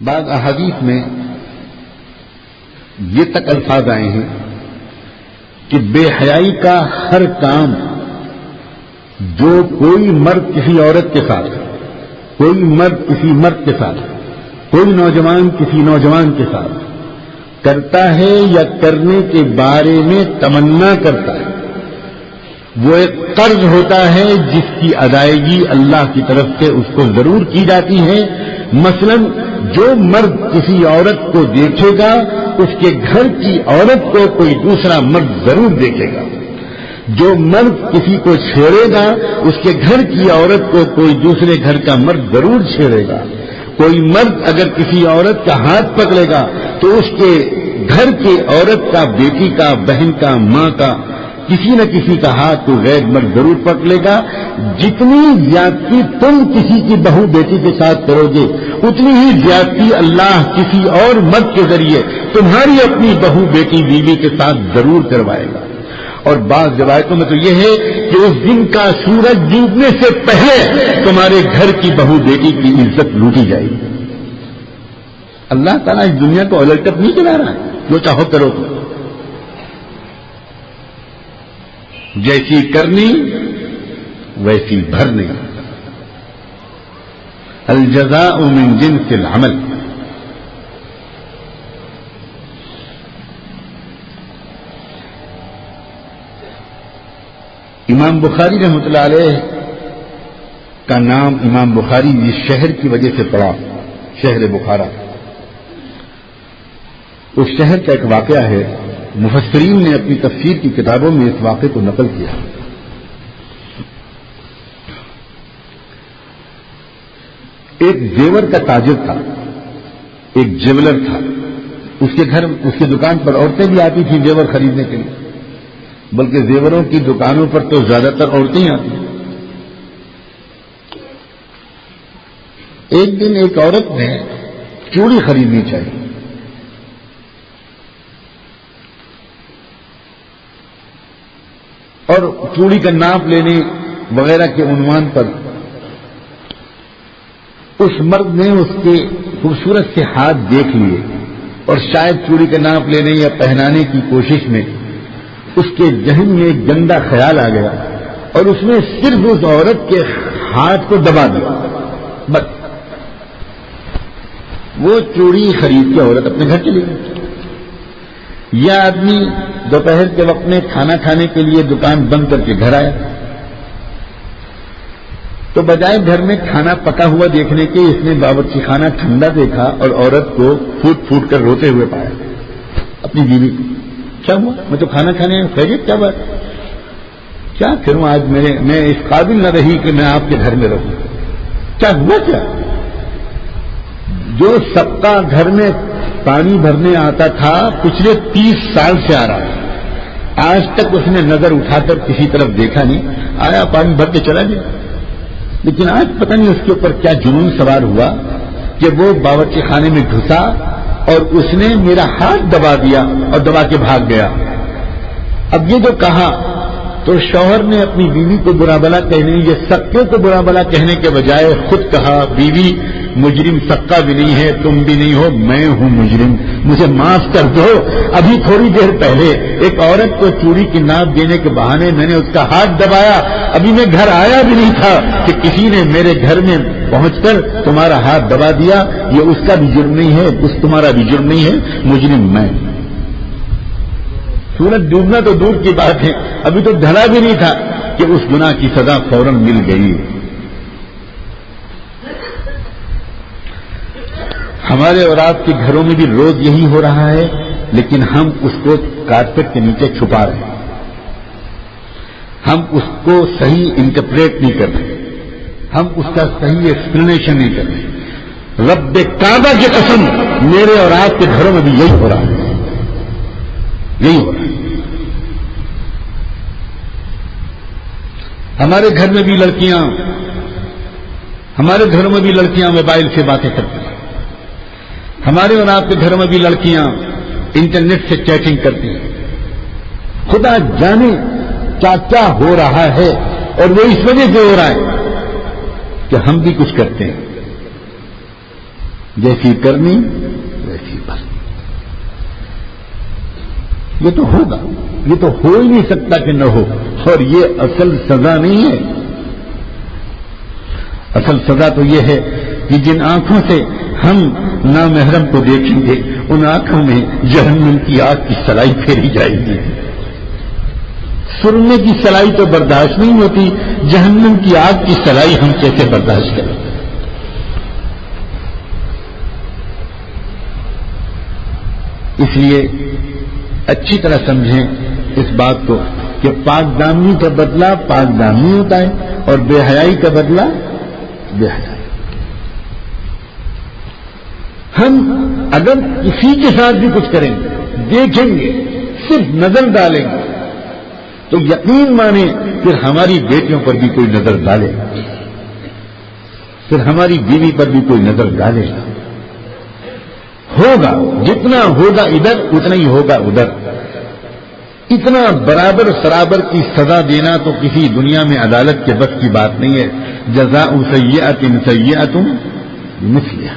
بعض احادیث میں یہ تک الفاظ آئے ہیں کہ بے حیائی کا ہر کام جو کوئی مرد کسی عورت کے ساتھ، کوئی مرد کسی مرد کے ساتھ، کوئی نوجوان کسی نوجوان کے ساتھ کرتا ہے یا کرنے کے بارے میں تمنا کرتا ہے، وہ ایک قرض ہوتا ہے جس کی ادائیگی اللہ کی طرف سے اس کو ضرور کی جاتی ہے۔ مثلا جو مرد کسی عورت کو دیکھے گا اس کے گھر کی عورت کو کوئی دوسرا مرد ضرور دیکھے گا، جو مرد کسی کو چھیڑے گا اس کے گھر کی عورت کو کوئی دوسرے گھر کا مرد ضرور چھیڑے گا، کوئی مرد اگر کسی عورت کا ہاتھ پکڑے گا تو اس کے گھر کی عورت کا، بیٹی کا، بہن کا، ماں کا، کسی نہ کسی کا ہاتھ تو غیر مرد ضرور پکڑے گا۔ جتنی زیادتی تم کسی کی بہو بیٹی کے ساتھ کرو گے اتنی ہی زیادتی اللہ کسی اور مرد کے ذریعے تمہاری اپنی بہو بیٹی بیوی کے ساتھ ضرور کروائے گا۔ اور بعض روایتوں میں تو یہ ہے کہ اس دن کا سورج ڈوبنے سے پہلے تمہارے گھر کی بہو بیٹی کی عزت لوٹی جائے گی۔ اللہ تعالیٰ اس دنیا کو الٹ اپ نہیں چلا رہا ہے، جو چاہو کرو تو، جیسی کرنی ویسی بھرنی، الجزاء من جنس العمل۔ امام بخاری رحمۃ اللہ علیہ کا نام امام بخاری جس شہر کی وجہ سے پڑا، شہر بخارا، اس شہر کا ایک واقعہ ہے، مفسرین نے اپنی تفسیر کی کتابوں میں اس واقعے کو نقل کیا۔ ایک زیور کا تاجر تھا، ایک جیولر تھا، اس کے گھر، اس کی دکان پر عورتیں بھی آتی تھیں زیور خریدنے کے لیے، بلکہ زیوروں کی دکانوں پر تو زیادہ تر عورتیں ہی آتی ہیں۔ ایک دن ایک عورت نے چوڑی خریدنی چاہیے، اور چوڑی کا ناپ لینے وغیرہ کے عنوان پر اس مرد نے اس کے خوبصورت سے ہاتھ دیکھ لیے اور شاید چوڑی کا ناپ لینے یا پہنانے کی کوشش میں اس کے ذہن میں ایک گندا خیال آ گیا اور اس نے صرف اس عورت کے ہاتھ کو دبا دیا، بس وہ چوڑی خرید کے عورت اپنے گھر چلی گئی۔ یہ آدمی دوپہر کے وقت میں کھانا کھانے کے لیے دکان بند کر کے گھر آیا تو بجائے گھر میں کھانا پکا ہوا دیکھنے کے اس نے باورچی خانہ ٹھنڈا دیکھا اور عورت کو پھوٹ پھوٹ کر روتے ہوئے پایا اپنی بیوی کو۔ کیا ہوا؟ میں تو کھانا کھانے خیریت؟ کیا بات؟ کیا کروں آج میں اس قابل نہ رہی کہ میں آپ کے گھر میں رہوں۔ کیا ہوا؟ کیا جو سب کا گھر میں پانی بھرنے آتا تھا پچھلے 30 سال سے آ رہا ہے، آج تک اس نے نظر اٹھا کر کسی طرف دیکھا نہیں، آیا پانی بھر کے چلا گیا، لیکن آج پتہ نہیں اس کے اوپر کیا جنون سوار ہوا کہ وہ باورچی خانے میں گھسا اور اس نے میرا ہاتھ دبا دیا اور دبا کے بھاگ گیا۔ اب یہ جو کہا تو شوہر نے اپنی بیوی کو برا بلا کہنے، یہ سکے کو برا بلا کہنے کے بجائے خود کہا، بیوی مجرم سکا بھی نہیں ہے، تم بھی نہیں ہو، میں ہوں مجرم، مجھے معاف کر دو۔ ابھی تھوڑی دیر پہلے ایک عورت کو چوڑی کی ناپ دینے کے بہانے میں نے اس کا ہاتھ دبایا، ابھی میں گھر آیا بھی نہیں تھا کہ کسی نے میرے گھر میں پہنچ کر تمہارا ہاتھ دبا دیا۔ یہ اس کا بھی جرم نہیں ہے، اس تمہارا بھی جرم نہیں ہے، مجرم میں۔ سورج ڈوبنا تو دور کی بات ہے، ابھی تو ڈھلا بھی نہیں تھا کہ اس گناہ کی سزا فوراً مل گئی۔ ہمارے اور آپ کے گھروں میں بھی روز یہی ہو رہا ہے، لیکن ہم اس کو کارپیٹ کے نیچے چھپا رہے ہیں، ہم اس کو صحیح انٹرپریٹ نہیں کر رہے، ہم اس کا صحیح ایکسپلینیشن نہیں کر رہے۔ رب کعبہ کی قسم میرے اور آپ کے گھروں میں بھی یہی ہو رہا ہے، یہی ہو رہا ہے۔ ہمارے گھر میں بھی لڑکیاں، ہمارے گھروں میں بھی لڑکیاں موبائل سے باتیں کرتی ہیں، ہمارے اور آپ کے گھروں میں بھی لڑکیاں انٹرنیٹ سے چیٹنگ کرتی ہیں۔ خدا جانے کیا کیا ہو رہا ہے، اور وہ اس وجہ سے ہو رہا ہے کہ ہم بھی کچھ کرتے ہیں۔ جیسی کرنی ویسی بھرنی. یہ تو ہوگا، یہ تو ہو ہی نہیں سکتا کہ نہ ہو. اور یہ اصل سزا نہیں ہے. اصل سزا تو یہ ہے کہ جن آنکھوں سے ہم نامحرم کو دیکھیں گے ان آنکھوں میں جہنم کی آگ کی سلائی پھیری جائے گی. سرنے کی سلائی تو برداشت نہیں ہوتی، جہنم کی آگ کی سلائی ہم کیسے برداشت کریں؟ اس لیے اچھی طرح سمجھیں اس بات کو کہ پاک دامنی کا بدلہ پاک دامنی ہوتا ہے اور بے حیائی کا بدلہ بے حیائی. ہم اگر کسی کے ساتھ بھی کچھ کریں گے، دیکھیں گے، صرف نظر ڈالیں گے تو یقین مانیں پھر ہماری بیٹیوں پر بھی کوئی نظر ڈالے گا، پھر ہماری بیوی پر بھی کوئی نظر ڈالے گا. ہوگا جتنا ہوگا ادھر اتنا ہی ہوگا ادھر. اتنا برابر سرابر کی سزا دینا تو کسی دنیا میں عدالت کے بس کی بات نہیں ہے. جزاء سیئۃ سیئۃ بمثلھا.